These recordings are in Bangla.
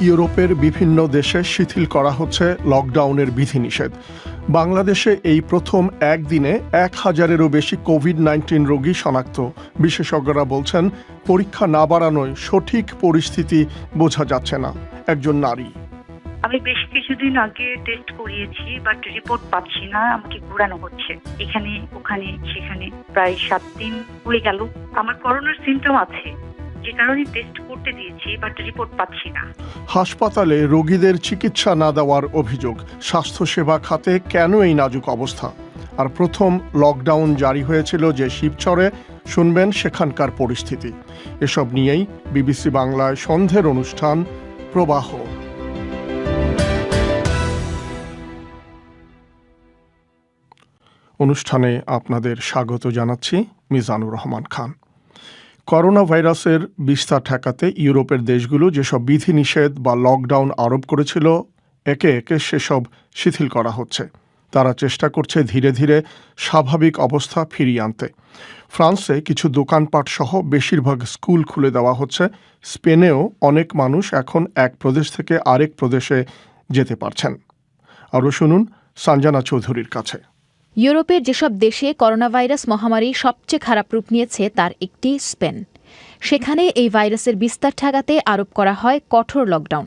ইউরোপের বিভিন্ন দেশে শিথিল করা হচ্ছে লকডাউনের বিধিনিষেধ। বাংলাদেশে এই প্রথম একদিনে ১,০০০-এরও বেশি কোভিড-১৯ রোগী শনাক্ত। বিশেষজ্ঞরা বলছেন, পরীক্ষা না বাড়ানোয় সঠিক পরিস্থিতি বোঝা যাচ্ছে না। একজন নারী: আমি বেশ কিছুদিন আগে টেস্ট করিয়েছি, বাট রিপোর্ট পাচ্ছি না। আমাকে ঘোরানো হচ্ছে এখানে ওখানে সেখানে। প্রায় 7 দিন হয়ে গেল। আমার করোনার সিমটম আছে, যে কারণে টেস্ট করতে দিয়েছি, বাট রিপোর্ট পাচ্ছি না। হাসপাতালে রোগীদের চিকিৎসা না দেওয়ার অভিযোগ। স্বাস্থ্যসেবা খাতে কেন এই নাজুক অবস্থা? আর প্রথম লকডাউন জারি হয়েছিল যে শিবচরে, শুনবেন সেখানকার পরিস্থিতি। এসব নিয়েই বিবিসি বাংলায় সন্ধ্যের অনুষ্ঠান প্রবাহ। অনুষ্ঠানে আপনাদের স্বাগত জানাচ্ছি মিজানুর রহমান খান। করোনা ভাইরাসের বিস্তার ঠেকাতে ইউরোপের দেশগুলো যেসব বিধিনিষেধ বা লকডাউন আরোপ করেছিল, একে একে সেসব শিথিল করা হচ্ছে। তারা চেষ্টা করছে ধীরে ধীরে স্বাভাবিক অবস্থা ফিরিয়ে আনতে। ফ্রান্সে কিছু দোকানপাট সহ বেশিরভাগ স্কুল খুলে দেওয়া হচ্ছে। স্পেনেও অনেক মানুষ এখন এক প্রদেশ থেকে আরেক প্রদেশে যেতে পারছেন। আরও শুনুন সঞ্জনা চৌধুরীর কাছে। ইউরোপের যেসব দেশে করোনাভাইরাস মহামারী সবচেয়ে খারাপ রূপ নিয়েছে তার একটি স্পেন। সেখানে এই ভাইরাসের বিস্তার ঠেকাতে আরোপ করা হয় কঠোর লকডাউন।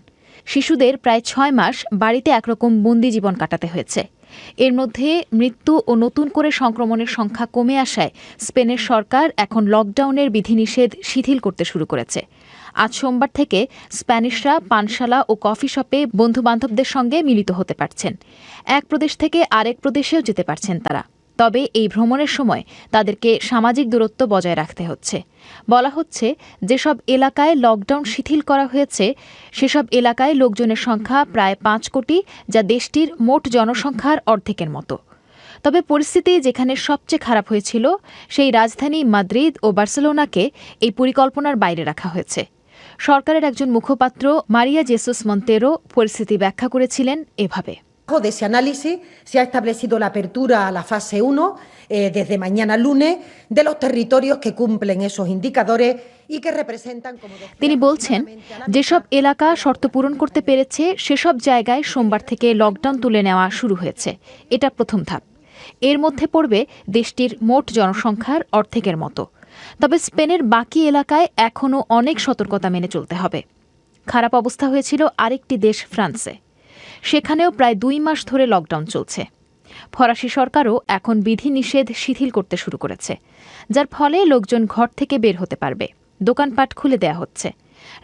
শিশুদের প্রায় 6 মাস বাড়িতে একরকম বন্দি জীবন কাটাতে হয়েছে। এর মধ্যে মৃত্যু ও নতুন করে সংক্রমণের সংখ্যা কমে আসায় স্পেনের সরকার এখন লকডাউনের বিধিনিষেধ শিথিল করতে শুরু করেছে। আজ সোমবার থেকে স্প্যানিশরা পানশালা ও কফি শপে বন্ধুবান্ধবদের সঙ্গে মিলিত হতে পারছেন। এক প্রদেশ থেকে আরেক প্রদেশেও যেতে পারছেন তারা। তবে এই ভ্রমণের সময় তাদেরকে সামাজিক দূরত্ব বজায় রাখতে হচ্ছে। বলা হচ্ছে, যেসব এলাকায় লকডাউন শিথিল করা হয়েছে সেসব এলাকায় লোকজনের সংখ্যা প্রায় 5 কোটি, যা দেশটির মোট জনসংখ্যার অর্ধেকের মতো। তবে পরিস্থিতি যেখানে সবচেয়ে খারাপ হয়েছিল সেই রাজধানী মাদ্রিদ ও বার্সেলোনাকে এই পরিকল্পনার বাইরে রাখা হয়েছে। সরকারের একজন মুখপাত্র মারিয়া জেসুস মন্তেরো পরিস্থিতি ব্যাখ্যা করেছিলেন এভাবে: De ese análisis se ha establecido la apertura a la fase 1 desde mañana lunes de los territorios que cumplen esos indicadores y que representan como... তিনি বলছেন, যেসব এলাকা শর্ত পূরণ করতে পেরেছে সেসব জায়গায় সোমবার থেকে লকডাউন তুলে নেওয়া শুরু হয়েছে। এটা প্রথম ধাপ। এর মধ্যে পড়বে দেশটির মোট জনসংখ্যার অর্ধেকের মতো। তবে স্পেনের বাকি এলাকায় এখনও অনেক সতর্কতা মেনে চলতে হবে। খারাপ অবস্থা হয়েছিল আরেকটি দেশ ফ্রান্সে। সেখানেও প্রায় 2 মাস ধরে লকডাউন চলছে। ফরাসি সরকারও এখন বিধিনিষেধ শিথিল করতে শুরু করেছে, যার ফলে লোকজন ঘর থেকে বের হতে পারবে। দোকানপাট খুলে দেয়া হচ্ছে।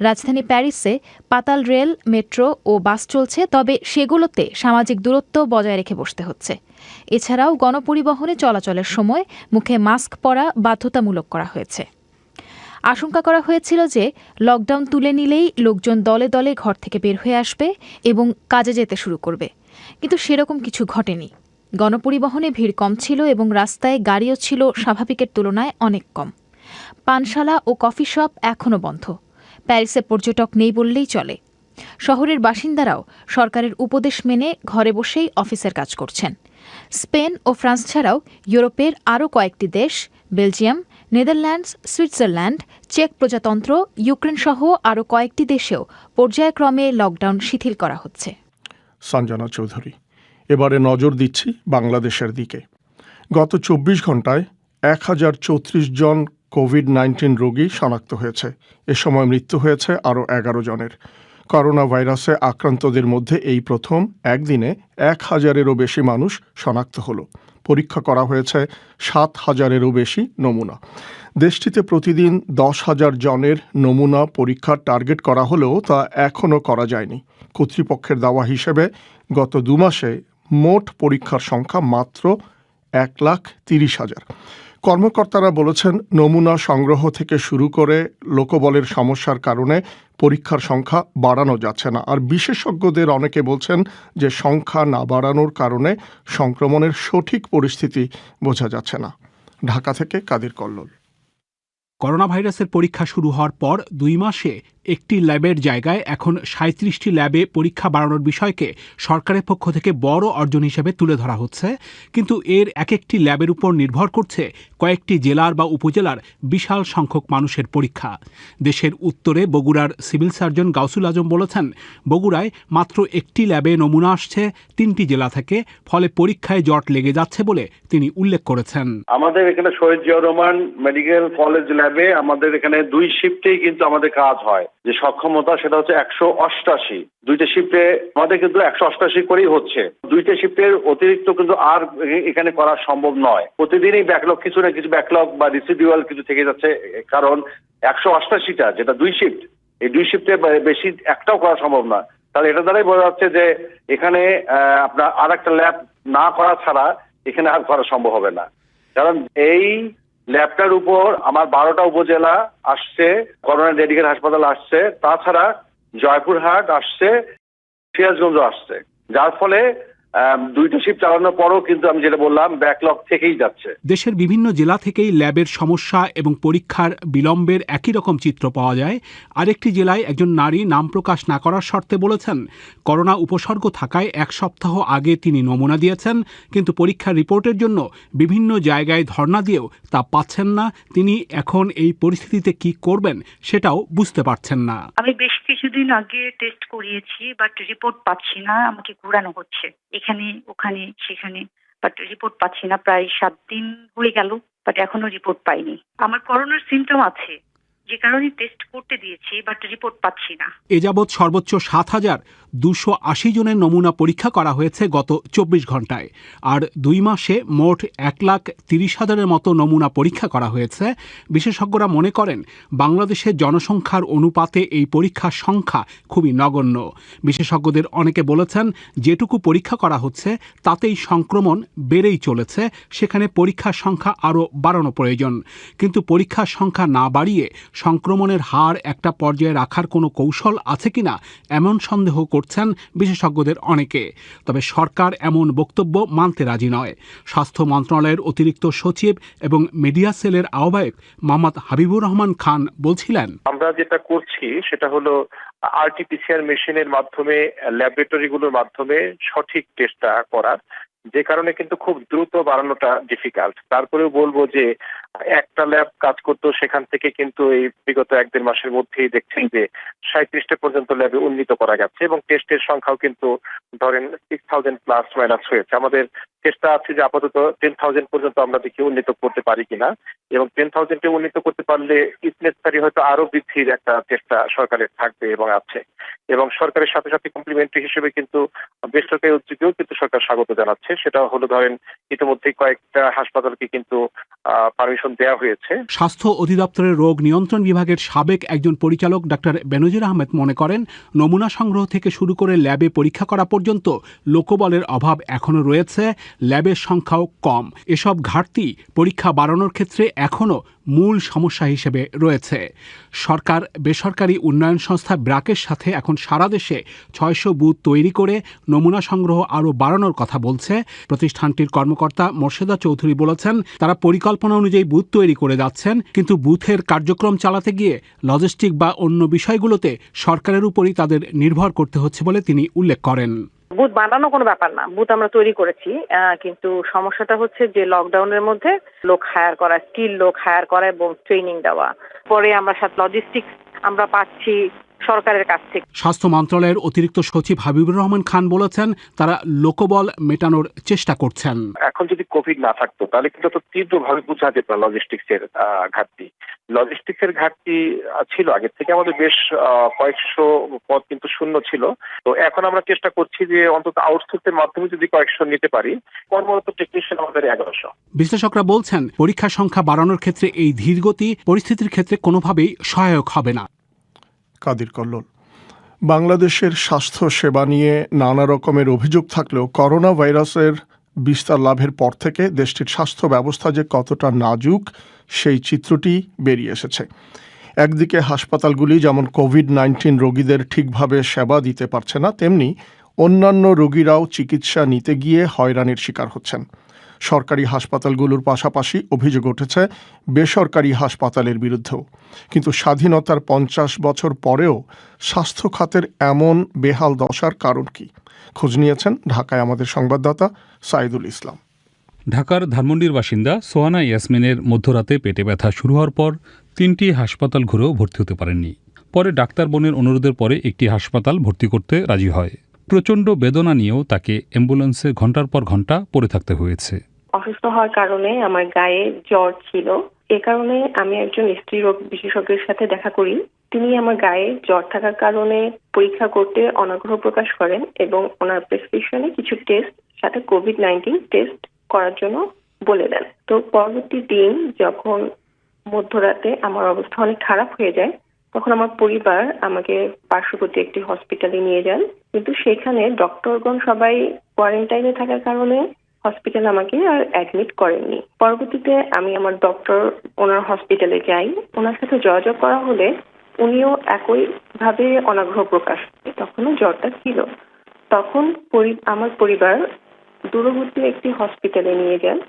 রাজধানী প্যারিসে পাতাল রেল, মেট্রো ও বাস চলছে, তবে সেগুলোতে সামাজিক দূরত্ব বজায় রেখে বসতে হচ্ছে। এছাড়াও গণপরিবহনে চলাচলের সময় মুখে মাস্ক পরা বাধ্যতামূলক করা হয়েছে। আশঙ্কা করা হয়েছিল যে লকডাউন তুলে নিলেই লোকজন দলে দলে ঘর থেকে বের হয়ে আসবে এবং কাজে যেতে শুরু করবে, কিন্তু সেরকম কিছু ঘটেনি। গণপরিবহনে ভিড় কম ছিল এবং রাস্তায় গাড়িও ছিল স্বাভাবিকের তুলনায় অনেক কম। পানশালা ও কফি শপ এখনও বন্ধ। প্যারিসে পর্যটক নেই বললেই চলে। শহরের বাসিন্দারাও সরকারের উপদেশ মেনে ঘরে বসেই অফিসের কাজ করছেন। স্পেন ও ফ্রান্স ছাড়াও ইউরোপের আরও কয়েকটি দেশ, বেলজিয়াম, নেদারল্যান্ডস, সুইজারল্যান্ড, চেক প্রজাতন্ত্র, ইউক্রেন সহ আরও কয়েকটি দেশেও পর্যায়ক্রমে লকডাউন শিথিল করা হচ্ছে। সঞ্জনা চৌধুরী। এবারে নজর দিচ্ছি বাংলাদেশের দিকে। গত 24 ঘন্টায় 1034 জন কোভিড-19 রোগী শনাক্ত হয়েছে। এ সময় মৃত্যু হয়েছে আরও 11 জনের। করোনা ভাইরাসে আক্রান্তদের মধ্যে এই প্রথম একদিনে 1000-এরও বেশি মানুষ শনাক্ত হলো। পরীক্ষা করা হয়েছে 7000-এরও বেশি নমুনা। দেশটিতে প্রতিদিন 10,000 জনের নমুনা পরীক্ষার টার্গেট করা হলেও তা এখনও করা যায়নি। কর্তৃপক্ষের দাওয়া হিসেবে গত 2 মাসে মোট পরীক্ষার সংখ্যা মাত্র 1,30,000। কর্মকর্তারা বলেছেন, নমুনা সংগ্রহ থেকে শুরু করে লোকবলের সমস্যার কারণে পরীক্ষার সংখ্যা বাড়ানো যাচ্ছে না। আর বিশেষজ্ঞদের অনেকে বলছেন যে সংখ্যা না বাড়ানোর কারণে সংক্রমণের সঠিক পরিস্থিতি বোঝা যাচ্ছে না। ঢাকা থেকে কাদির কল্লোল। করোনা ভাইরাসের পরীক্ষা শুরু হওয়ার পর 2 মাসে একটি ল্যাবের জায়গায় এখন 37টি ল্যাবে পরীক্ষা বাড়ানোর বিষয়কে সরকারের পক্ষ থেকে বড় অর্জন হিসেবে তুলে ধরা হচ্ছে, কিন্তু এর এক একটি ল্যাবের উপর নির্ভর করছে কয়েকটি জেলার বা উপজেলার বিশাল সংখ্যক মানুষের পরীক্ষা। দেশের উত্তরে বগুড়ার সিভিল সার্জন গাউসুল আজম বলেছেন, বগুড়ায় মাত্র একটি ল্যাবে নমুনা আসছে 3টি জেলা থেকে, ফলে পরীক্ষায় জট লেগে যাচ্ছে বলে তিনি উল্লেখ করেছেন। আমাদের এখানে শহীদ জিয়াউর রহমান মেডিকেল কলেজ ল্যাবে আমাদের এখানে 2 শিফটেই কিন্তু আমাদের কাজ হয়। যে সক্ষমতা সেটা হচ্ছে 188, 2টা শিফটে আমাদের কিন্তু 188 করেই হচ্ছে। 2টা শিফটের অতিরিক্ত কিন্তু আর এখানে করা সম্ভব নয়। প্রতিদিনই ব্যাকলগ, কিছু না কিছু ব্যাকলগ বা রিসিডিউয়াল কিছু থেকে যাচ্ছে, কারণ 188টা যেটা 2 শিফট, এই 2 শিফটে বেশি একটাও করা সম্ভব না। তাহলে এটা দ্বারাই বোঝা যাচ্ছে যে এখানে আপনার আর একটা ল্যাব না করা ছাড়া এখানে আর করা সম্ভব হবে না। কারণ এই ল্যাবটার উপর আমার 12টা উপজেলা আসছে, করোনা ডেডিকেট হাসপাতাল আসছে, তাছাড়া জয়পুরহাট আসছে, সিরাজগঞ্জ আসছে, যার ফলে 2টা শিফট চালানোর পরও কিন্তু আমি যেটা বললাম ব্যাকলগ থেকেই যাচ্ছে। দেশের বিভিন্ন জেলা থেকেই ল্যাবের সমস্যা এবং পরীক্ষার বিলম্বের একই রকম চিত্র পাওয়া যায়। আরেকটি জেলায় একজন নারী নাম প্রকাশ না করার শর্তে বলেছেন, করোনা উপসর্গ থাকায় 1 সপ্তাহ আগে তিনি নমুনা দিয়েছেন, কিন্তু পরীক্ষার রিপোর্টের জন্য বিভিন্ন জায়গায় ধর্ণা দিয়েও তা পাচ্ছেন না। তিনি এখন এই পরিস্থিতিতে কি করবেন সেটাও বুঝতে পারছেন না। আমি বেশ কিছুদিন আগে টেস্ট করিয়েছি, বাট রিপোর্ট পাচ্ছি না, আমাকে ঘোরানো হচ্ছে এখানে ওখানে সেখানে, বাট রিপোর্ট পাচ্ছি না। প্রায় 7 দিন হয়ে গেল, বাট এখনো রিপোর্ট পাইনি। আমার করোনার সিমটম আছে, যে কারণে টেস্ট করতে দিয়েছি, বাট রিপোর্ট পাচ্ছি না। এ যাবৎ সর্বোচ্চ 7,280 জনের নমুনা পরীক্ষা করা হয়েছে গত 24 ঘন্টায়, আর 2 মাসে মোট 1,30,000-এর মতো নমুনা পরীক্ষা করা হয়েছে। বিশেষজ্ঞরা মনে করেন, বাংলাদেশের জনসংখ্যার অনুপাতে এই পরীক্ষার সংখ্যা খুবই নগণ্য। বিশেষজ্ঞদের অনেকে বলেছেন, যেটুকু পরীক্ষা করা হচ্ছে তাতেই সংক্রমণ বেড়েই চলেছে, সেখানে পরীক্ষার সংখ্যা আরও বাড়ানো প্রয়োজন। কিন্তু পরীক্ষার সংখ্যা না বাড়িয়ে সংক্রমণের হার একটা পর্যায়ে রাখার কোনো কৌশল আছে কিনা এমন সন্দেহ করছেন বিশেষজ্ঞদের অনেকে। তবে সরকার এমন বক্তব্য মানতে রাজি নয়। স্বাস্থ্য মন্ত্রণালয়ের অতিরিক্ত সচিব এবং মিডিয়া সেলের আহ্বায়ক মোহাম্মদ হাবিবুর রহমান খান বলছিলেন, আমরা যেটা করছি সেটা হলো আরটিপিসিআর মেশিনের মাধ্যমে, ল্যাবরেটরিগুলোর মাধ্যমে সঠিক টেস্টটা করার, যে কারণে কিন্তু খুব দ্রুত বাড়ানোটা ডিফিকাল্ট। তারপরেও বলবো যে একটা ল্যাব কাজ করতো, সেখান থেকে কিন্তু এই বিগত 1-1.5 মাসের মধ্যেই দেখছেন যে 37টা পর্যন্ত ল্যাবে উন্নীত করা গেছে, এবং টেস্টের সংখ্যাও কিন্তু ধরেন 6,000 প্লাস মাইনাস হয়েছে। আমাদের চেষ্টা আছে যে আপাতত 10,000 পর্যন্ত আমরা দেখি উন্নীত করতে পারি কিনা, এবং 10,000-কে উন্নীত করতে পারলে ইসনেসারি হয়তো আরো বৃদ্ধির একটা চেষ্টা সরকারের থাকবে এবং আছে। এবং সরকারের সাথে সাথে কমপ্লিমেন্টারি হিসেবে কিন্তু বেসরকারি উদ্যোগেও কিন্তু সরকার স্বাগত জানাচ্ছে। সেটা হলো ধরেন ইতিমধ্যেই কয়েকটা হাসপাতালকে কিন্তু পারমিশন দেওয়া হয়েছে। স্বাস্থ্য অধিদপ্তরের রোগ নিয়ন্ত্রণ বিভাগের সাবেক একজন পরিচালক ডাক্তার বেনজির আহমেদ মনে করেন, নমুনা সংগ্রহ থেকে শুরু করে ল্যাবে পরীক্ষা করা পর্যন্ত লোকবলের অভাব এখনো রয়েছে, ল্যাবের সংখ্যাও কম। এসব ঘাটতি পরীক্ষা বাড়ানোর ক্ষেত্রে এখনো মূল সমস্যা হিসেবে রয়েছে। সরকার বেসরকারি উন্নয়ন সংস্থা ব্র্যাকের সাথে এখন সারা দেশে 600 বুথ তৈরি করে নমুনা সংগ্রহ আরও বাড়ানোর কথা বলছে। প্রতিষ্ঠানটির কর্মকর্তা মোর্শেদা চৌধুরী বলেছেন, তারা পরিকল্পনা অনুযায়ী বুথ তৈরি করে যাচ্ছেন, কিন্তু বুথের কার্যক্রম চালাতে গিয়ে লজিস্টিক বা অন্য বিষয়গুলোতে সরকারের উপরই তাদের নির্ভর করতে হচ্ছে বলে তিনি উল্লেখ করেন। বুথ বানানো কোনো ব্যাপার না, বুথ আমরা তৈরি করেছি, কিন্তু সমস্যাটা হচ্ছে যে লকডাউনের মধ্যে লোক হায়ার করা, স্কিল লোক হায়ার করা এবং ট্রেনিং দেওয়া। পরে আমরা সাথে লজিস্টিক্স আমরা পাচ্ছি সরকারের কাছ থেকে। স্বাস্থ্য মন্ত্রণালয়ের অতিরিক্ত সচিব হাবিবুর রহমান খান বলেছেন, তারা লোকবল মেটানোর চেষ্টা করছেন। এখন যদি কোভিড না থাকতো তাহলে কিন্তু তো তীব্রভাবে বোঝা যেত লজিস্টিক্সের ঘাটতি। লজিস্টিক্সের ঘাটতি ছিল আগের থেকে, আমাদের বেশ কয়েকশো পদ কিন্তু শূন্য ছিল। তো এখন আমরা চেষ্টা করছি যে অন্তত আউটসোর্সের মাধ্যমে যদি কয়েকশো নিতে পারি। কর্মরত টেকনিশিয়ান আমাদের 1100। বিশ্লেষকরা বলছেন, পরীক্ষার সংখ্যা বাড়ানোর ক্ষেত্রে এই ধীরগতি পরিস্থিতির ক্ষেত্রে কোনোভাবেই সহায়ক হবে না। কাদির কল্লোল। বাংলাদেশের স্বাস্থ্য সেবা নিয়ে নানা রকমের অভিযোগ থাকলেও করোনা ভাইরাসের বিস্তার লাভের পর থেকে দেশটির স্বাস্থ্য ব্যবস্থা যে কতটা নাজুক সেই চিত্রটি বেরিয়ে এসেছে। একদিকে হাসপাতালগুলি যেমন কোভিড-19 রোগীদের ঠিকভাবে সেবা দিতে পারছে না, তেমনি অন্যান্য রোগীরাও চিকিৎসা নিতে গিয়ে হয়রানির শিকার হচ্ছেন। সরকারি হাসপাতালগুলোর পাশাপাশি অভিযোগ উঠেছে বেসরকারি হাসপাতালের বিরুদ্ধেও। কিন্তু স্বাধীনতার 50 বছর পরেও স্বাস্থ্য খাতের এমন বেহাল দশার কারণ কি? খোঁজ নিয়েছেন ঢাকায় আমাদের সংবাদদাতা সাইদুল ইসলাম। ঢাকার ধানমন্ডির বাসিন্দা সোহানা ইয়াসমিনের মধ্যরাতে পেটে ব্যথা শুরু হওয়ার পর 3টি হাসপাতাল ঘুরেও ভর্তি হতে পারেননি। পরে ডাক্তার বোনের অনুরোধের পরে একটি হাসপাতাল ভর্তি করতে রাজি হয়। প্রচণ্ড বেদনা নিয়েও তাকে অ্যাম্বুলেন্সে ঘণ্টার পর ঘণ্টা পড়ে থাকতে হয়েছে। অসুস্থ হওয়ার কারণে আমার গায়ে জ্বর ছিল, এ কারণে আমি একজন স্ত্রীরোগ বিশেষজ্ঞের সাথে দেখা করি। তিনি আমার গায়ে জ্বর থাকার কারণে পরীক্ষা করতে অনাগ্রহ প্রকাশ করেন এবং ওনার প্রেসক্রিপশনে কিছু টেস্ট সাথে কোভিড-19 টেস্ট করার জন্য বলে দেন। তো পরবর্তী দিন যখন মধ্যরাতে আমার অবস্থা অনেক খারাপ হয়ে যায়, তখন আমার পরিবার আমাকে পার্শ্ববর্তী একটি হসপিটালে নিয়ে যান, কিন্তু সেখানে ডক্টরগণ সবাই কোয়ারেন্টাইনে থাকার কারণে হসপিটাল আমাকে আর অ্যাডমিট করেননি। পরবর্তীতে আমি আমার ডক্টর ওনার হসপিটালে যাই, ওনার সাথে যোগাযোগ করা হলে উনিও একই ভাবে অনাগ্রহ প্রকাশ করেন। তখনও জ্বরটা ছিল। তখন আমার পরিবার দূরবর্তী একটি হসপিটালে নিয়ে যান,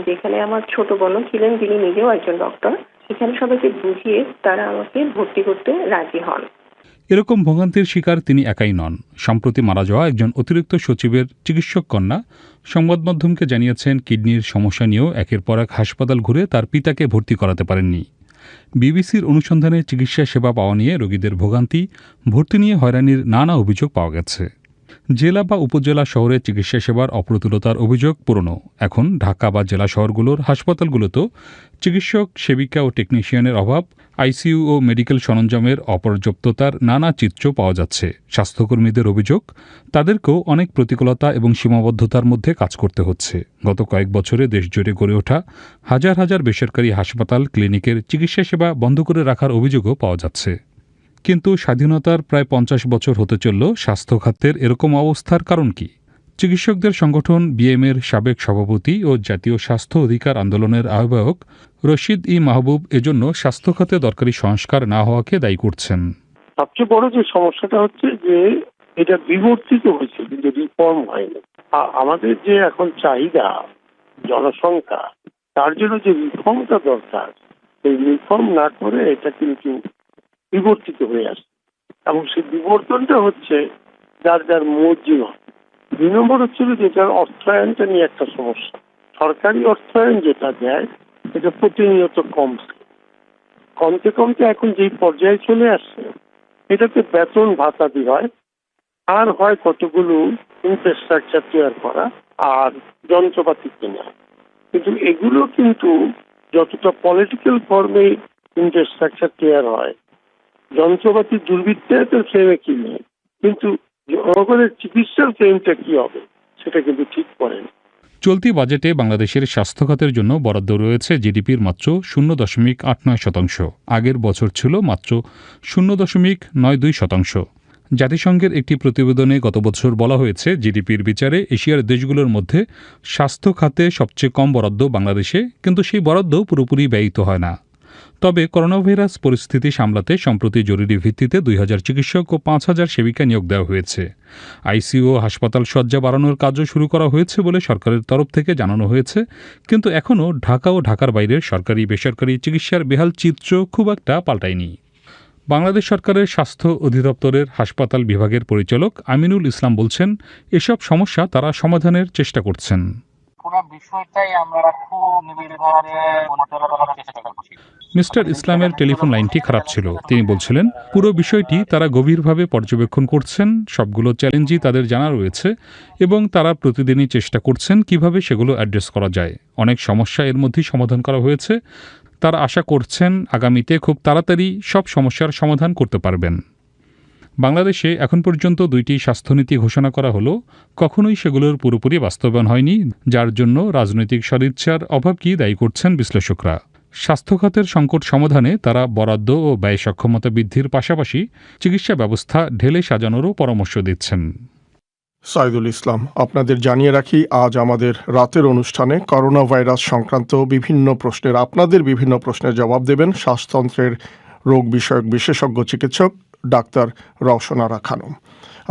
যেখানে আমার ছোট বোনও ছিলেন, যিনি নিজেও একজন ডক্টর। সেখানে সবাইকে বুঝিয়ে তারা আমাকে ভর্তি করতে রাজি হন। এরকম ভোগান্তির শিকার তিনি একাই নন। সম্প্রতি মারা যাওয়া একজন অতিরিক্ত সচিবের চিকিৎসক কন্যা সংবাদ মাধ্যমকে জানিয়েছেন, কিডনির সমস্যা নিয়েও একের পর এক হাসপাতাল ঘুরে তার পিতাকে ভর্তি করাতে পারেননি। বিবিসির অনুসন্ধানে চিকিৎসা সেবা পাওয়া নিয়ে রোগীদের ভোগান্তি, ভর্তি নিয়ে হয়রানির নানা অভিযোগ পাওয়া গেছে। জেলা বা উপজেলা শহরে চিকিৎসা সেবার অপ্রতুলতার অভিযোগ পুরনো। এখন ঢাকা বা জেলা শহরগুলোর হাসপাতালগুলোতেও চিকিৎসক, সেবিকা ও টেকনিশিয়ানের অভাব, আইসিইউ ও মেডিকেল সরঞ্জামের অপর্যাপ্ততার নানা চিত্র পাওয়া যাচ্ছে। স্বাস্থ্যকর্মীদের অভিযোগ, তাদেরকেও অনেক প্রতিকূলতা এবং সীমাবদ্ধতার মধ্যে কাজ করতে হচ্ছে। গত কয়েক বছরে দেশজুড়ে গড়ে ওঠা হাজার হাজার বেসরকারি হাসপাতাল, ক্লিনিকের চিকিৎসা সেবা বন্ধ করে রাখার অভিযোগও পাওয়া যাচ্ছে। কিন্তু স্বাধীনতার প্রায় 50 বছর হতে চলল, স্বাস্থ্য খাতের এরকম অবস্থার কারণ কি? চিকিৎসকদের সংগঠন বিএমএর সাবেক সভাপতি ও জাতীয় স্বাস্থ্য অধিকার আন্দোলনের আহ্বায়ক রশিদ ই মাহবুব এজন্য স্বাস্থ্য খাতে দরকারি সংস্কার না হওয়াকে দায়ী করছেন। সবচেয়ে বড় যে সমস্যাটা হচ্ছে যে এটা বিবর্তিত হয়েছে, কিন্তু রিফর্ম হয়নি। আমাদের যে এখন চাহিদা জনসংখ্যা, তার জন্য যে রিফর্মটা দরকার, এই রিফর্ম না করে এটা কিন্তু বিবর্তিত হয়ে আসছে। এবং সেই বিবর্তনটা হচ্ছে যার যার মর্জিমা। 2 নম্বর হচ্ছে যেটার অর্থায়নটা নিয়ে একটা সমস্যা। সরকারি অর্থায়ন যেটা দেয় এটা প্রতিনিয়ত কমতে কমতে এখন যেই পর্যায়ে চলে আসছে, এটাতে বেতন ভাতা দিয়ে হয়, আর হয় কতগুলো ইনফ্রাস্ট্রাকচার তৈরি করা আর যন্ত্রপাতি কেনা। কিন্তু এগুলো কিন্তু যতটা পলিটিক্যাল ফর্মে ইনফ্রাস্ট্রাকচার তৈরি হয়, যন্ত্রপাতি দুর্বৃত্তের ফ্রেমে কিনে, কিন্তু জনগণের চিকিৎসার ফ্রেমটা কি হবে সেটা কিন্তু ঠিক করেন। চলতি বাজেটে বাংলাদেশের স্বাস্থ্য খাতের জন্য বরাদ্দ রয়েছে জিডিপির মাত্র 0.89%। আগের বছর ছিল মাত্র 0.92%। জাতিসংঘের একটি প্রতিবেদনে গত বছর বলা হয়েছে, জিডিপির বিচারে এশিয়ার দেশগুলোর মধ্যে স্বাস্থ্য খাতে সবচেয়ে কম বরাদ্দ বাংলাদেশে, কিন্তু সেই বরাদ্দ পুরোপুরি ব্যয়িত হয় না। তবে করোনাভাইরাস পরিস্থিতি সামলাতে সম্প্রতি জরুরি ভিত্তিতে 2000 চিকিৎসক ও 5000 সেবিকা নিয়োগ দেওয়া হয়েছে। আইসিইউ ও হাসপাতাল শয্যা বাড়ানোর কাজও শুরু করা হয়েছে বলে সরকারের তরফ থেকে জানানো হয়েছে। কিন্তু এখনও ঢাকা ও ঢাকার বাইরের সরকারি বেসরকারি চিকিৎসার বেহাল চিত্র খুব একটা পাল্টায়নি। বাংলাদেশ সরকারের স্বাস্থ্য অধিদপ্তরের হাসপাতাল বিভাগের পরিচালক আমিনুল ইসলাম বলছেন, এসব সমস্যা তারা সমাধানের চেষ্টা করছেন। মিস্টার ইসলামের টেলিফোন লাইনটি খারাপ ছিল। তিনি বলছিলেন, পুরো বিষয়টি তারা গভীরভাবে পর্যবেক্ষণ করছেন, সবগুলো চ্যালেঞ্জই তাদের জানা রয়েছে এবং তারা প্রতিদিনই চেষ্টা করছেন কিভাবে সেগুলো অ্যাড্রেস করা যায়। অনেক সমস্যা এর মধ্যেই সমাধান করা হয়েছে। তারা আশা করছেন আগামীতে খুব তাড়াতাড়ি সব সমস্যার সমাধান করতে পারবেন। বাংলাদেশে এখন পর্যন্ত 2টি স্বাস্থ্যনীতি ঘোষণা করা হলো, কখনোই সেগুলোর পুরোপুরি বাস্তবায়ন হয়নি, যার জন্য রাজনৈতিক সদিচ্ছার অভাবকেই দায়ী করছেন বিশ্লেষকরা। স্বাস্থ্য খাতের সংকট সমাধানে তারা বরাদ্দ ও ব্যয় সক্ষমতা বৃদ্ধির পাশাপাশি চিকিৎসা ব্যবস্থা ঢেলে সাজানোরও পরামর্শ দিচ্ছেন। সাইদুল ইসলাম, আপনাদের জানিয়ে রাখি, আজ আমাদের রাতের অনুষ্ঠানে করোনা ভাইরাস সংক্রান্ত আপনাদের বিভিন্ন প্রশ্নের জবাব দেবেন স্বাস্থ্যতন্ত্রের রোগ বিষয়ক বিশেষজ্ঞ চিকিৎসক ডাক্তার রওশন আরা খানম।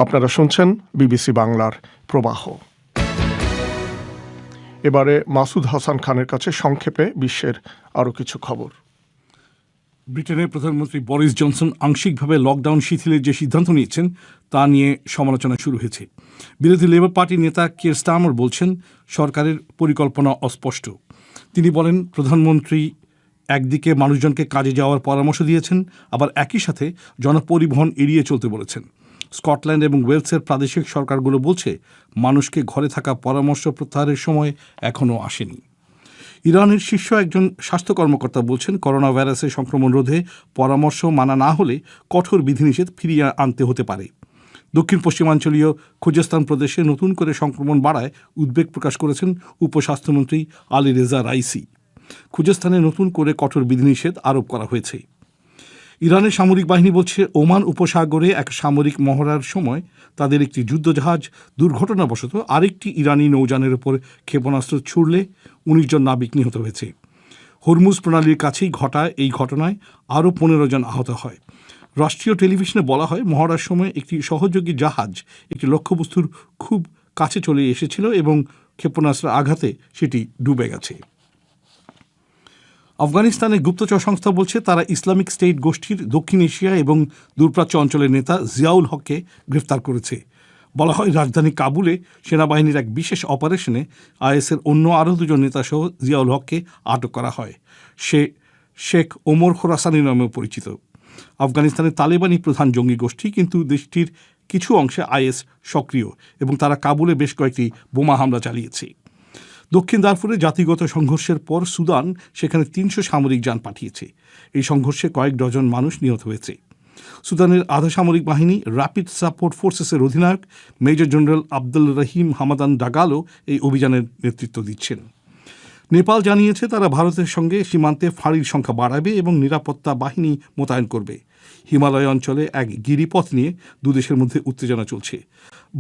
আপনারা শুনছেন বিবিসি বাংলার প্রবাহ। এবারে মাসুদ হাসান খানের কাছে সংক্ষেপে বিশ্বের আরও কিছু খবর। ব্রিটেনের প্রধানমন্ত্রী বরিস জনসন আংশিকভাবে লকডাউন শিথিলের যে সিদ্ধান্ত নিয়েছেন তা নিয়ে সমালোচনা শুরু হয়েছে। বিরোধী লেবার পার্টির নেতা কিয়ার স্টারমার বলছেন সরকারের পরিকল্পনা অস্পষ্ট। তিনি বলেন প্রধানমন্ত্রী একদিকে মানুষজনকে কাজে যাওয়ার পরামর্শ দিয়েছেন, আবার একই সাথে জনপরিবহন এড়িয়ে চলতে বলেছেন। স্কটল্যান্ড এবং ওয়েলসের প্রাদেশিক সরকারগুলো বলছে মানুষকে ঘরে থাকা পরামর্শ প্রত্যাহারের সময় এখনও আসেনি। ইরানের শীর্ষ একজন স্বাস্থ্য কর্মকর্তা বলছেন করোনা ভাইরাসের সংক্রমণ রোধে পরামর্শ মানা না হলে কঠোর বিধিনিষেধ ফিরিয়ে আনতে হতে পারে। দক্ষিণ পশ্চিমাঞ্চলীয় খুজেস্তান প্রদেশে নতুন করে সংক্রমণ বাড়ায় উদ্বেগ প্রকাশ করেছেন উপস্বাস্থ্যমন্ত্রী আলী রেজা রাইসি। খুজেস্তানে নতুন করে কঠোর বিধিনিষেধ আরোপ করা হয়েছে। ইরানের সামরিক বাহিনী বলছে ওমান উপসাগরে এক সামরিক মহড়ার সময় তাদের একটি যুদ্ধজাহাজ দুর্ঘটনাবশত আরেকটি ইরানি নৌযানের উপর ক্ষেপণাস্ত্র ছুড়লে 19 জন নাবিক নিহত হয়েছে। হরমুজ প্রণালীর কাছেই ঘটা এই ঘটনায় আরও 15 জন আহত হয়। রাষ্ট্রীয় টেলিভিশনে বলা হয় মহড়ার সময় একটি সহযোগী জাহাজ একটি লক্ষ্যবস্তুর খুব কাছে চলে এসেছিল এবং ক্ষেপণাস্ত্রের আঘাতে সেটি ডুবে গেছে। আফগানিস্তানের গুপ্তচর সংস্থা বলছে তারা ইসলামিক স্টেট গোষ্ঠীর দক্ষিণ এশিয়া এবং দূরপ্রাচ্য অঞ্চলের নেতা জিয়াউল হককে গ্রেফতার করেছে। বলা হয় রাজধানী কাবুলে সেনাবাহিনীর এক বিশেষ অপারেশনে আইএসের অন্য আরও 2 জন নেতাসহ জিয়াউল হককে আটক করা হয়। সে শেখ ওমর খোরাসানি নামেও পরিচিত। আফগানিস্তানের তালেবানি প্রধান জঙ্গি গোষ্ঠী, কিন্তু দেশটির কিছু অংশে আইএস সক্রিয় এবং তারা কাবুলে বেশ কয়েকটি বোমা হামলা চালিয়েছে। দক্ষিণ দারফুরে জাতিগত সংঘর্ষের পর সুদান সেখানে 300 সামরিক যান পাঠিয়েছে। এই সংঘর্ষে কয়েক ডজন মানুষ নিহত হয়েছে। সুদানের আধা সামরিক বাহিনী র্যাপিড সাপোর্ট ফোর্সেসের অধিনায়ক মেজর জেনারেল আব্দুল রহিম হামাদান ডাগালো এই অভিযানের নেতৃত্ব দিচ্ছেন। নেপাল জানিয়েছে তারা ভারতের সঙ্গে সীমান্তে ফাঁড়ির সংখ্যা বাড়াবে এবং নিরাপত্তা বাহিনী মোতায়েন করবে। হিমালয় অঞ্চলে এক গিরিপথ নিয়ে দুদেশের মধ্যে উত্তেজনা চলছে।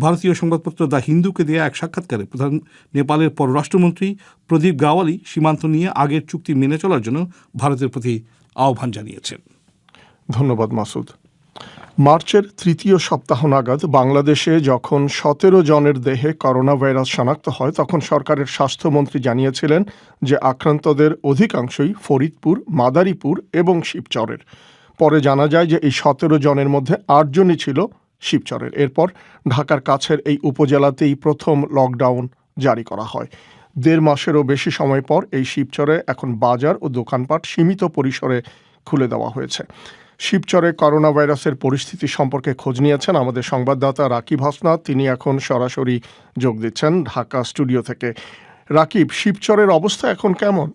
ভারতীয় সংবাদপত্র দ্য হিন্দুকে দেয়া এক সাক্ষাৎকারে প্রধান নেপালের পররাষ্ট্রমন্ত্রী প্রদীপ গাওয়ালি সীমান্ত নিয়ে আগের চুক্তি মেনে চলার জন্য ভারতের প্রতি আহ্বান জানিয়েছেন। ধন্যবাদ মাসুদ। মার্চের 3য় সপ্তাহ নাগাদ বাংলাদেশে যখন 17 জনের দেহে করোনা ভাইরাস শনাক্ত হয় তখন সরকারের স্বাস্থ্যমন্ত্রী জানিয়েছিলেন যে আক্রান্তদের অধিকাংশই ফরিদপুর, মাদারীপুর এবং শিবচরের। পরে জানা যায় যে এই 17 জনের মধ্যে 8 জনই ছিল শিবচরের। এরপর ঢাকার কাছের এই উপজেলাতেই প্রথম লকডাউন জারি করা হয়। 1.5 মাসেরও বেশি সময় পর এই শিবচরে এখন বাজার ও দোকানপাট সীমিত পরিসরে খুলে দেওয়া হয়েছে। শিবচরে করোনা ভাইরাসের পরিস্থিতি সম্পর্কে খোঁজ নিয়েছেন আমাদের সংবাদদাতা রাকিব হাসনাত। তিনি এখন সরাসরি যোগ দিচ্ছেন ঢাকা স্টুডিও থেকে। রাকিব, শিবচরের অবস্থা এখন কেমন?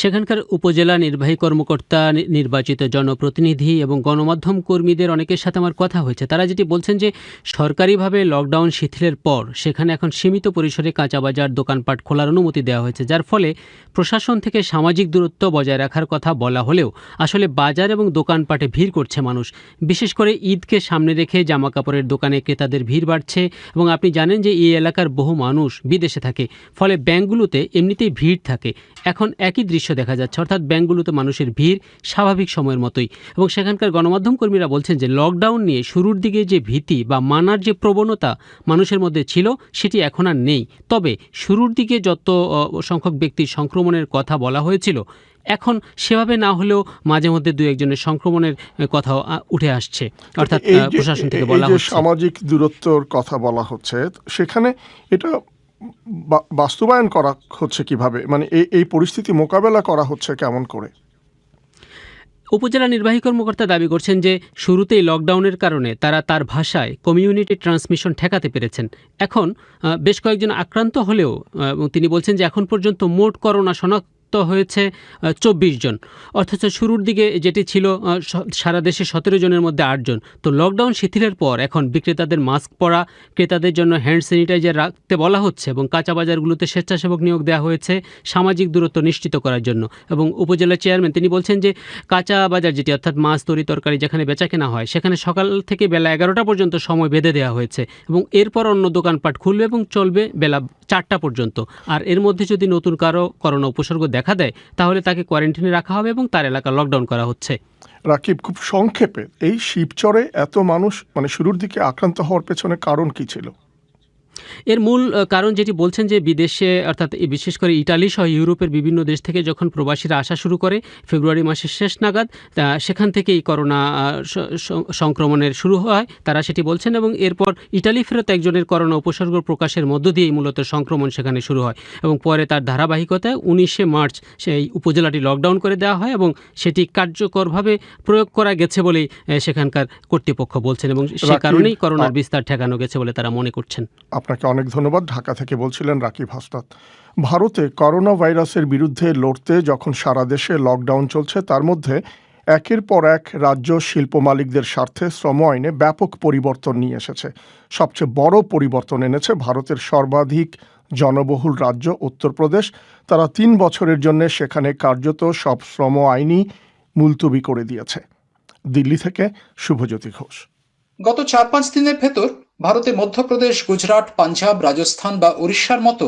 সেখানকার উপজেলা নির্বাহী কর্মকর্তা, নির্বাচিত জনপ্রতিনিধি এবং গণমাধ্যম কর্মীদের অনেকের সাথে আমার কথা হয়েছে। তারা যেটি বলছেন যে সরকারিভাবে লকডাউন শিথিলের পর সেখানে এখন সীমিত পরিসরে কাঁচা বাজার, দোকানপাট খোলার অনুমতি দেওয়া হয়েছে, যার ফলে প্রশাসন থেকে সামাজিক দূরত্ব বজায় রাখার কথা বলা হলেও আসলে বাজার এবং দোকানপাটে ভিড় করছে মানুষ। বিশেষ করে ঈদকে সামনে রেখে জামা কাপড়ের দোকানে ক্রেতাদের ভিড় বাড়ছে এবং আপনি জানেন যে এই এলাকার বহু মানুষ বিদেশে থাকে, ফলে ব্যাংকগুলোতে এমনিতেই ভিড় থাকে। এখন একই দৃশ্য দেখা যাচ্ছে, অর্থাৎ ব্যাংকগুলোতে মানুষের ভিড় স্বাভাবিক সময়ের মতোই। এবং সেখানকার গণমাধ্যম কর্মীরা বলছেন যে লকডাউন নিয়ে শুরুর দিকে যে ভীতি বা মানার যে প্রবণতা মানুষের মধ্যে ছিল সেটি এখন আর নেই। তবে শুরুর দিকে যত সংখ্যক ব্যক্তির সংক্রমণের কথা বলা হয়েছিল এখন সেভাবে না হলেও মাঝে মধ্যে 2-1 জনের সংক্রমণের কথাও উঠে আসছে, অর্থাৎ প্রশাসন থেকে বলা হচ্ছে। সামাজিক দূরত্বর কথা বলা হচ্ছে, সেখানে এটা বাস্তবায়ন করা হচ্ছে কিভাবে? মানে এই পরিস্থিতি মোকাবেলা করা হচ্ছে কেমন করে? উপজেলা নির্বাহী কর্মকর্তা দাবি করছেন যে শুরুতেই লকডাউনের কারণে তার ভাষায় কমিউনিটি ট্রান্সমিশন ঠেকাতে পেরেছেন। এখন বেশ কয়েকজন আক্রান্ত হলেও তিনি বলছেন যে এখন পর্যন্ত মোট করোনা শনাক্ত হয়েছে 24 জন, অথচ শুরুর দিকে যেটি ছিল সারা দেশে 17 জনের মধ্যে 8 জন। তো লকডাউন শিথিলের পর এখন বিক্রেতাদের মাস্ক পরা, ক্রেতাদের জন্য হ্যান্ড স্যানিটাইজার রাখতে বলা হচ্ছে এবং কাঁচা বাজারগুলোতে স্বেচ্ছাসেবক নিয়োগ দেওয়া হয়েছে সামাজিক দূরত্ব নিশ্চিত করার জন্য। এবং উপজেলা চেয়ারম্যান তিনি বলছেন যে কাঁচা বাজার যেটি, অর্থাৎ মাছ, তরি তরকারি যেখানে বেচা কেনা হয়, সেখানে সকাল থেকে বেলা 11টা পর্যন্ত সময় বেঁধে দেওয়া হয়েছে এবং এরপর অন্য দোকানপাট খুলবে এবং চলবে বেলা 4টা পর্যন্ত। আর এর মধ্যে যদি নতুন কারো করোনা উপসর্গ দেখা দেয় তাহলে তাকে কোয়ারেন্টাইনে রাখা হবে এবং তার এলাকা লকডাউন করা হচ্ছে। রাকিব, খুব সংক্ষেপে এই শিবচরে এত মানুষ মানে শুরুর দিকে আক্রান্ত হওয়ার পেছনে কারণ কি ছিল? এর মূল কারণ যেটি বলছেন যে বিদেশে অর্থাৎ বিশেষ করে ইটালি সহ ইউরোপের বিভিন্ন দেশ থেকে যখন প্রবাসীরা আসা শুরু করে ফেব্রুয়ারি মাসের শেষ নাগাদ, সেখান থেকেই করোনা সংক্রমণের শুরু হয় তারা সেটি বলছেন, এবং এরপর ইটালি ফেরত একজনের করোনা উপসর্গ প্রকাশের মধ্য দিয়েই মূলত সংক্রমণ সেখানে শুরু হয় এবং পরে তার ধারাবাহিকতায় 19শে মার্চ সেই উপজেলাটি লকডাউন করে দেওয়া হয় এবং সেটি কার্যকরভাবে প্রয়োগ করা গেছে বলেই সেখানকার কর্তৃপক্ষ বলছেন এবং সে কারণেই করোনার বিস্তার ঠেকানো গেছে বলে তারা মনে করছেন। আপনাকে অনেক ধন্যবাদ। ঢাকা থেকে বলছিলেন রাকিব হাসনাত। ভারতে করোনা ভাইরাসের বিরুদ্ধে লড়তে যখন সারা দেশে লকডাউন চলছে, তার মধ্যে একের পর এক রাজ্য শিল্প মালিকদের স্বার্থে শ্রম আইনে ব্যাপক পরিবর্তন নিয়ে এসেছে। সবচেয়ে বড় পরিবর্তন এনেছে ভারতের সর্বাধিক জনবহুল রাজ্য উত্তরপ্রদেশ। তারা 3 বছরের জন্য সেখানে কার্যত সব শ্রম আইনই মুলতবি করে দিয়েছে। দিল্লি থেকে শুভজ্যোতি ঘোষ। গত 4-5 দিনের ভেতর ভারতে মধ্যপ্রদেশ, গুজরাট, পাঞ্জাব, রাজস্থান বা উড়িষ্যার মতো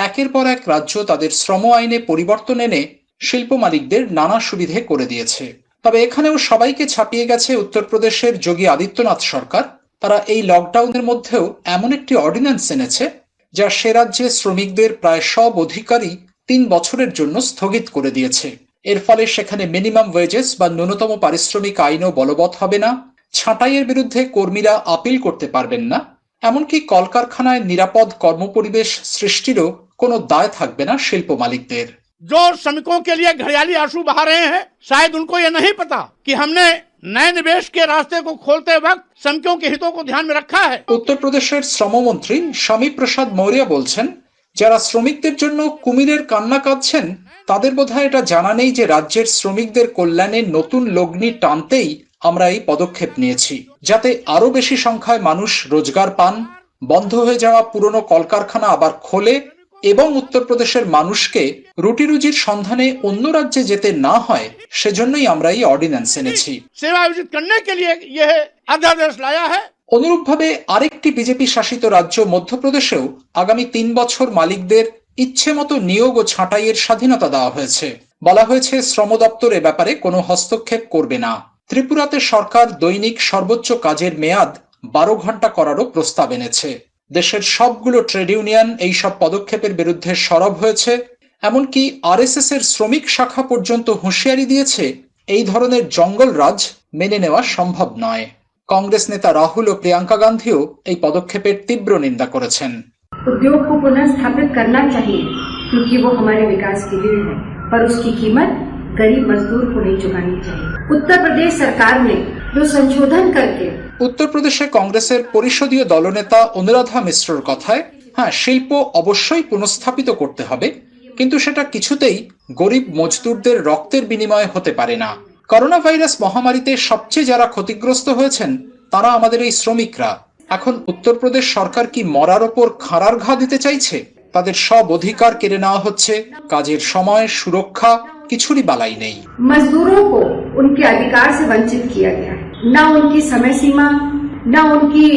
একের পর এক রাজ্য তাদের শ্রম আইনে পরিবর্তন এনে শিল্প মালিকদের নানা সুবিধে করে দিয়েছে। তবে এখানেও সবাইকে ছাপিয়ে গেছে উত্তরপ্রদেশের যোগী আদিত্যনাথ সরকার। তারা এই লকডাউনের মধ্যেও এমন একটি অর্ডিন্যান্স এনেছে যা সে রাজ্যে শ্রমিকদের প্রায় সব অধিকারই 3 বছরের জন্য স্থগিত করে দিয়েছে। এর ফলে সেখানে মিনিমাম ওয়েজেস বা ন্যূনতম পারিশ্রমিক আইনও বলবৎ হবে না, ছাঁটাইয়ের বিরুদ্ধে কর্মীরা আপিল করতে পারবেন না, এমনকি কলকারখানায় নিরাপদ কর্মপরিবেশ সৃষ্টিরও কোনো দায় থাকবে না শিল্প মালিকদের। जो श्रमिकों के लिए घड़ियाली आंसू बहा रहे हैं, शायद उनको ये नहीं पता कि हमने नए निवेश के रास्ते को खोलते वक्त श्रमिकों के हितों को ध्यान में रखा है। উত্তরপ্রদেশের শ্রমমন্ত্রী স্বামী প্রসাদ মৌর্য বলছেন, যারা শ্রমিকদের জন্য কুমিরের কান্না কাঁদছেন তাদের বোধহয় এটা জানা নেই যে রাজ্যের শ্রমিকদের কল্যাণে নতুন লগ্নি টানতেই আমরা এই পদক্ষেপ নিয়েছি, যাতে আরো বেশি সংখ্যায় মানুষ রোজগার পান, বন্ধ হয়ে যাওয়া পুরনো কলকারখানা আবার খোলে এবং উত্তরপ্রদেশের মানুষকে রুটি রুজির সন্ধানে অন্য রাজ্যে যেতে না হয়, সেজন্যই আমরা এই অর্ডিন্যান্স এনেছি। অনুরূপভাবে আরেকটি বিজেপি শাসিত রাজ্য মধ্যপ্রদেশেও আগামী 3 বছর মালিকদের ইচ্ছে মতো নিয়োগ ও ছাঁটাইয়ের স্বাধীনতা দেওয়া হয়েছে। বলা হয়েছে শ্রম দপ্তর এ ব্যাপারে কোনো হস্তক্ষেপ করবে না। ত্রিপুরাতে সরকার দৈনিক সর্বোচ্চ কাজের মেয়াদ 12 ঘন্টা করারও প্রস্তাব এনেছে। দেশের সবগুলো ট্রেড ইউনিয়ন এই সব পদক্ষেপের বিরুদ্ধে সরব হয়েছে, এমনকি আরএসএস এর শ্রমিক শাখা পর্যন্ত হুঁশিয়ারি দিয়েছে এই ধরনের জঙ্গলরাজ মেনে নেওয়া সম্ভব নয়। কংগ্রেস নেতা রাহুল ও প্রিয়াঙ্কা গান্ধীও এই পদক্ষেপের তীব্র নিন্দা করেছেন। उद्योग को पुनः स्थापित करना चाहिए क्योंकि वो हमारे विकास की रीढ़ है, पर उसकी कीमत गरीब मजदूर को नहीं चुकानी चाहिए। उत्तर प्रदेश सरकार ने जो संशोधन करके উত্তরপ্রদেশে কংগ্রেসের পরিষদীয় দলনেতা অনুরাধা মিশ্রর কথায়, হ্যাঁ, শিল্প অবশ্যই পুনঃস্থাপিত করতে হবে, কিন্তু সেটা কিছুতেই গরিব মজদুরদের রক্তের বিনিময়ে হতে পারে না। করোনা ভাইরাস মহামারীতে সবচেয়ে যারা ক্ষতিগ্রস্ত হয়েছেন তারা আমাদের এই শ্রমিকরা। এখন উত্তরপ্রদেশ সরকার কি মরার ওপর খাঁড়ার ঘা দিতে চাইছে? তাদের সব অধিকার কেড়ে নেওয়া হচ্ছে, কাজের সময়, সুরক্ষা, কিছুরই বালাই নেই। मजदूरों को उनके अधिकार से वंचित किया गया है, ना उनकी समय सीमा, ना उनकी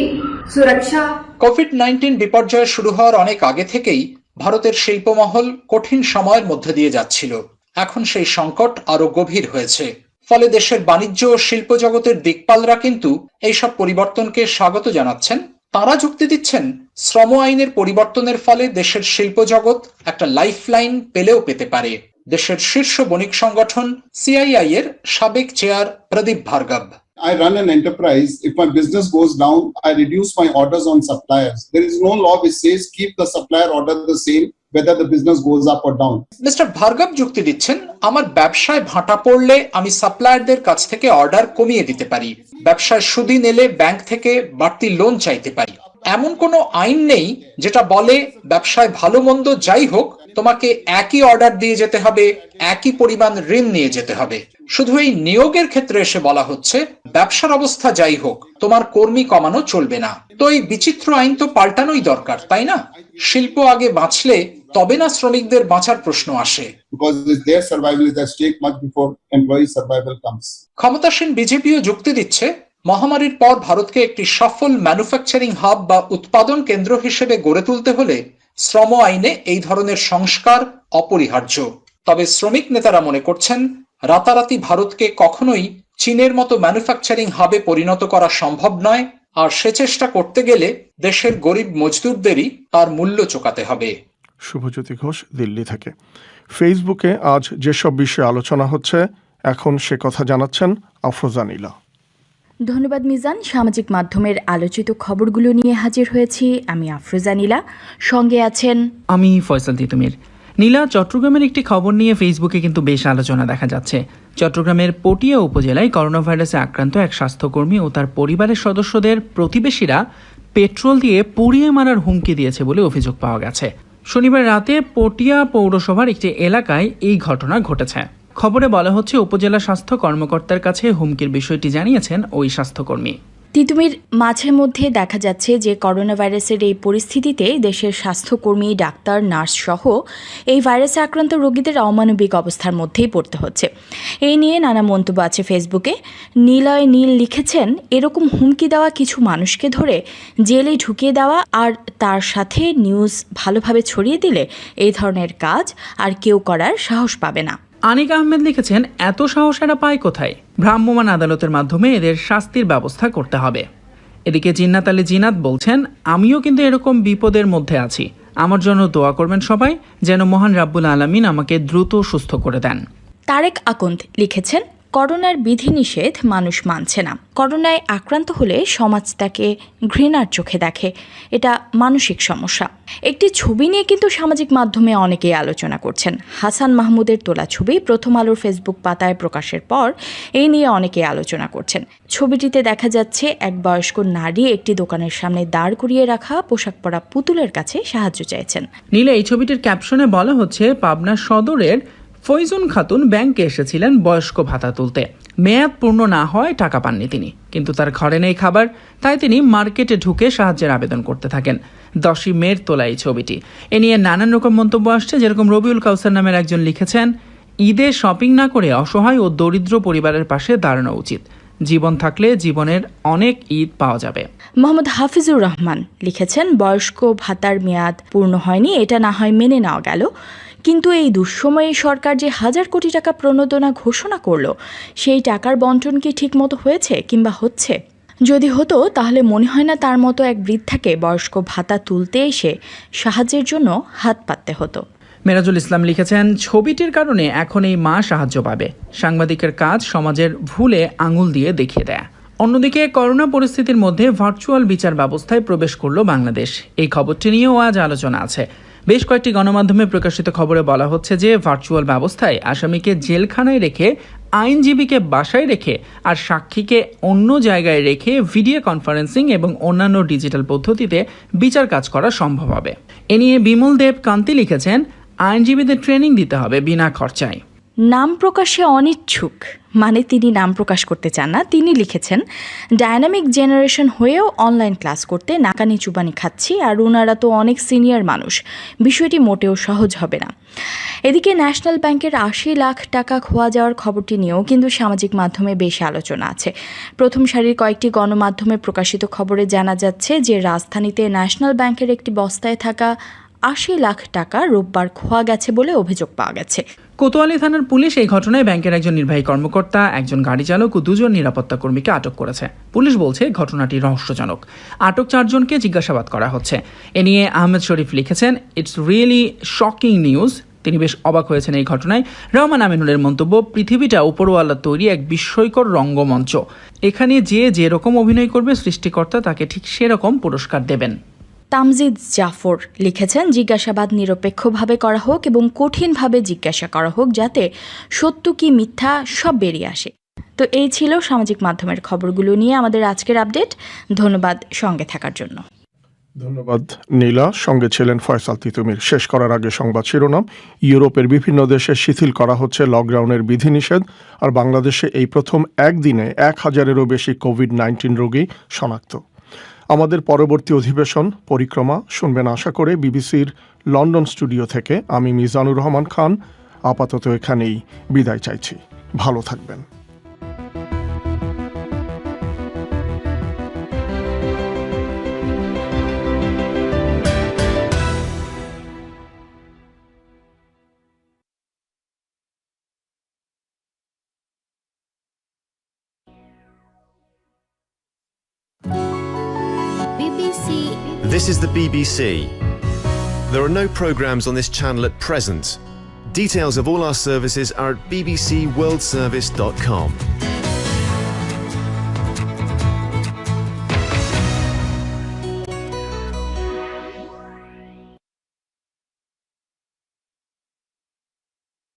सुरक्षा। কোভিড-19 বিপর্যয় শুরু হওয়ার অনেক আগে থেকেই ভারতের শিল্পমহল কঠিন সময়ের মধ্যে দিয়ে যাচ্ছিল। এখন সেই সংকট আরো গভীর হয়েছে। ফলে দেশের বাণিজ্য ও শিল্প জগতের দিকপালরা কিন্তু এইসব পরিবর্তনকে স্বাগত জানাচ্ছেন। তারা যুক্তি দিচ্ছেন, শ্রম আইনের পরিবর্তনের ফলে দেশের শিল্প জগৎ একটা লাইফলাইন পেলেও পেতে পারে। দেশের শীর্ষ বণিক সংগঠন সিআইআই এর সাবেক chair Pradeep Bhargava. I run an enterprise. If my business goes down, I reduce my orders on suppliers. There is no law which says keep the supplier order the same whether the business goes up or down. Mister Bhargava যুক্তি দিচ্ছেন, আমার ব্যবসায় ভাটা পড়লে আমি সাপ্লায়ারদের কাছ থেকে অর্ডার কমিয়ে দিতে পারি, ব্যবসায় সুদিন এলে ব্যাংক থেকে বাড়তি লোন চাইতে পারি। এমন কোনো আইন নেই যেটা বলে ব্যবসায় ভালো মন্দ যাই হোক তোমাকে একই অর্ডার দিয়ে যেতে হবে, একই পরিমাণ ঋণ নিয়ে যেতে হবে। শুধু এই নিয়োগের ক্ষেত্রে এসে বলা হচ্ছে ব্যবসার অবস্থা যাই হোক তোমার কর্মী কমানো চলবে না। তো এই বিচিত্র আইন তো পাল্টানোই দরকার, তাই না? শিল্প আগে বাঁচলে তবে না শ্রমিকদের বাঁচার প্রশ্ন আসে। ক্ষমতাসীন বিজেপিও যুক্তি দিচ্ছে, মহামারীর পর ভারতকে একটি সফল ম্যানুফ্যাকচারিং হাব বা উৎপাদন কেন্দ্র হিসেবে গড়ে তুলতে হলে শ্রম আইনে এই ধরনের সংস্কার অপরিহার্য। তবে শ্রমিক নেতারা মনে করছেন রাতারাতি ভারতকে কখনোই চীনের মতো ম্যানুফ্যাকচারিং হাবে পরিণত করা সম্ভব নয়। আর সে চেষ্টা করতে গেলে দেশের গরিব মজদুরদেরই তার মূল্য চোকাতে হবে। শুভজ্যোতি ঘোষ, দিল্লি থেকে। ফেসবুকে আজ যেসব বিষয়ে আলোচনা হচ্ছে এখন সে কথা জানাচ্ছেন আফরোজা নীলা। ধন্যবাদ মিজান। সামাজিক মাধ্যমের আলোচিত খবরগুলো নিয়ে হাজির হয়েছি আমি আফরোজা নীলা, সঙ্গে আছেন আমি ফয়সাল তিতুমির। নীলা, চট্টগ্রামের একটি খবর নিয়ে ফেসবুকে কিন্তু বেশ আলোচনা দেখা যাচ্ছে। চট্টগ্রামের পটিয়া উপজেলায় করোনা ভাইরাসে আক্রান্ত এক স্বাস্থ্যকর্মী ও তার পরিবারের সদস্যদের প্রতিবেশীরা পেট্রোল দিয়ে পুড়িয়ে মারার হুমকি দিয়েছে বলে অভিযোগ পাওয়া গেছে। শনিবার রাতে পটিয়া পৌরসভার একটি এলাকায় এই ঘটনা ঘটেছে। খবরে বলা হচ্ছে উপজেলা স্বাস্থ্য কর্মকর্তার কাছে হুমকির বিষয়টি জানিয়েছেন ওই স্বাস্থ্যকর্মী। তিতুমির, মাঝে মধ্যে দেখা যাচ্ছে যে করোনা ভাইরাসের এই পরিস্থিতিতে দেশের স্বাস্থ্যকর্মী, ডাক্তার, নার্স সহ এই ভাইরাসে আক্রান্ত রোগীদের অমানবিক অবস্থার মধ্যেই পড়তে হচ্ছে। এই নিয়ে নানা মন্তব্য আছে ফেসবুকে। নীলয় নীল লিখেছেন, এরকম হুমকি দেওয়া কিছু মানুষকে ধরে জেলে ঢুকিয়ে দেওয়া আর তার সাথে নিউজ ভালোভাবে ছড়িয়ে দিলে এই ধরনের কাজ আর কেউ করার সাহস পাবে না। আনিক আহমেদ লিখেছেন, এত সাহস এরা পায় কোথায়? ভ্রাম্যমাণ আদালতের মাধ্যমে এদের শাস্তির ব্যবস্থা করতে হবে। এদিকে জিন্নাত আলী জিনাত বলছেন, আমিও কিন্তু এরকম বিপদের মধ্যে আছি। আমার জন্য দোয়া করবেন সবাই, যেন মহান রাব্বুল আলামিন আমাকে দ্রুত সুস্থ করে দেন। তারেক আকন্দ লিখেছেন, করোনার বিধিনিষেধ মানুষ মানছে না। করোনায় আক্রান্ত হলে সমাজ তাকে ঘৃণার চোখে দেখে। এটা মানসিক সমস্যা। একটি ছবি নিয়ে কিন্তু সামাজিক মাধ্যমে অনেকেই আলোচনা করছেন। হাসান মাহমুদের তোলা ছবি প্রথম আলোর ফেসবুক পাতায় প্রকাশের পর এই নিয়ে অনেকেই আলোচনা করছেন। ছবিটিতে দেখা যাচ্ছে এক বয়স্ক নারী একটি দোকানের সামনে দাঁড় করিয়ে রাখা পোশাক পরা পুতুলের কাছে সাহায্য চাইছেন। নীলে, এই ছবিটির ক্যাপশনে বলা হচ্ছে, পাবনা সদরের ফৈজুন খাতুন ব্যাংকে এসেছিলেন বয়স্ক ভাতা তুলতে। মেয়াদ পূর্ণ না হয় টাকা পাননি তিনি, কিন্তু তার ঘরে নেই খাবার, তাই তিনি মার্কেটে ঢুকে সাহায্যের আবেদন করতে থাকেন। 10ই মের তোলা এই ছবিটি। এ নিয়ে নানান রকম মন্তব্য আসছে। যেরকম রবিউল কাউসার নামের একজন লিখেছেন, ঈদে শপিং না করে অসহায় ও দরিদ্র পরিবারের পাশে দাঁড়ানো উচিত। জীবন থাকলে জীবনের অনেক ঈদ পাওয়া যাবে। মোহাম্মদ হাফিজুর রহমান লিখেছেন, বয়স্ক ভাতার মেয়াদ পূর্ণ হয়নি, এটা না হয় মেনে নেওয়া গেল, কিন্তু এই দুঃসময়ে সরকার যে 1000 কোটি টাকা প্রণোদনা ঘোষণা করলো, সেই টাকার বন্টন কি ঠিক মতো হয়েছে কিংবা হচ্ছে? যদি হতো তাহলে মনে হয় না তার মতো এক বৃদ্ধাকে বয়স্ক ভাতা তুলতে এসে সাহায্যের জন্য হাত পাততে হতো। মেরাজুল ইসলাম লিখেছেন, ছবিটির কারণে এখন এই মা সাহায্য পাবে। সাংবাদিকের কাজ সমাজের ভুলে আঙুল দিয়ে দেখিয়ে দেয়। অন্যদিকে করোনা পরিস্থিতির মধ্যে ভার্চুয়াল বিচার ব্যবস্থায় প্রবেশ করল বাংলাদেশ। এই খবরটি নিয়েও আজ আলোচনা আছে। বেশ কয়েকটি গণমাধ্যমে প্রকাশিত খবরে বলা হচ্ছে যে ভার্চুয়াল ব্যবস্থায় আসামিকে জেলখানায় রেখে, আইনজীবীকে বাসায় রেখে আর সাক্ষীকে অন্য জায়গায় রেখে ভিডিও কনফারেন্সিং এবং অন্যান্য ডিজিটাল পদ্ধতিতে বিচার কাজ করা সম্ভব হবে। এ নিয়ে বিমল দেব কান্তি লিখেছেন, আইনজীবীদের ট্রেনিং দিতে হবে বিনা খরচায়। নাম প্রকাশে অনিচ্ছুক মানে তিনি নাম প্রকাশ করতে চান না। তিনি লিখেছেন, ডায়নামিক জেনারেশন হয়েও অনলাইন ক্লাস করতে নাকানি চুবানি খাচ্ছি, আর ওনারা তো অনেক সিনিয়র মানুষ, বিষয়টি মোটেও সহজ হবে না। এদিকে ন্যাশনাল ব্যাংকের 80 লাখ টাকা খোয়া যাওয়ার খবরটি নিয়েও কিন্তু সামাজিক মাধ্যমে বেশ আলোচনা আছে। প্রথম সারির কয়েকটি গণমাধ্যমে প্রকাশিত খবরে জানা যাচ্ছে যে রাজধানীতে ন্যাশনাল ব্যাংকের একটি বস্তায় থাকা 80 লাখ টাকা রোববার খোয়া গেছে বলে অভিযোগ পাওয়া গেছে। কোতোয়ালি থানার পুলিশ এই ঘটনায় ব্যাংকের একজন নির্বাহী কর্মকর্তা, একজন গাড়ি চালক ও 2 জন নিরাপত্তা কর্মীকে আটক করেছে। পুলিশ বলছে ঘটনাটি রহস্যজনক। আটক 4 জনকে জিজ্ঞাসাবাদ করা হচ্ছে। এ নিয়ে আহমেদ শরীফ লিখেছেন, ইটস রিয়েলি শকিং নিউজ। তিনি বেশ অবাক হয়েছেন এই ঘটনায়। রহমান আমিনুলের মন্তব্য, পৃথিবীটা উপরওয়ালার তৈরি এক বিস্ময়কর রঙ্গমঞ্চ। এখানে যে যেরকম অভিনয় করবে সৃষ্টিকর্তা তাকে ঠিক সেরকম পুরস্কার দেবেন। তামজিদ জাফর লিখেছেন, জিজ্ঞাসাবাদ নিরপেক্ষভাবে করা হোক এবং কঠিনভাবে জিজ্ঞাসা করা হোক, যাতে সত্য কি মিথ্যা সব বেরিয়ে আসে। তো এই ছিল সামাজিক মাধ্যমের খবরগুলো নিয়ে আমাদের আজকের আপডেট। ধন্যবাদ সঙ্গে থাকার জন্য। ধন্যবাদ নীলা। সঙ্গে ছিলেন ফয়সাল তিতুমির। শেষ করার আগে সংবাদ শিরোনাম। ইউরোপের বিভিন্ন দেশে শিথিল করা হচ্ছে লকডাউনের বিধিনিষেধ, আর বাংলাদেশে এই প্রথম একদিনে 1000-এরও বেশি কোভিড-19 রোগী শনাক্ত। আমাদের পরবর্তী অধিবেশন পরিক্রমা শুনবেন আশা করে বিবিসির লন্ডন স্টুডিও থেকে। আমি মিজানুর রহমান খান আপাতত এখানেই বিদায় চাইছি। ভালো থাকবেন। This is the BBC. There are no programmes on this channel at present. Details of all our services are at bbcworldservice.com.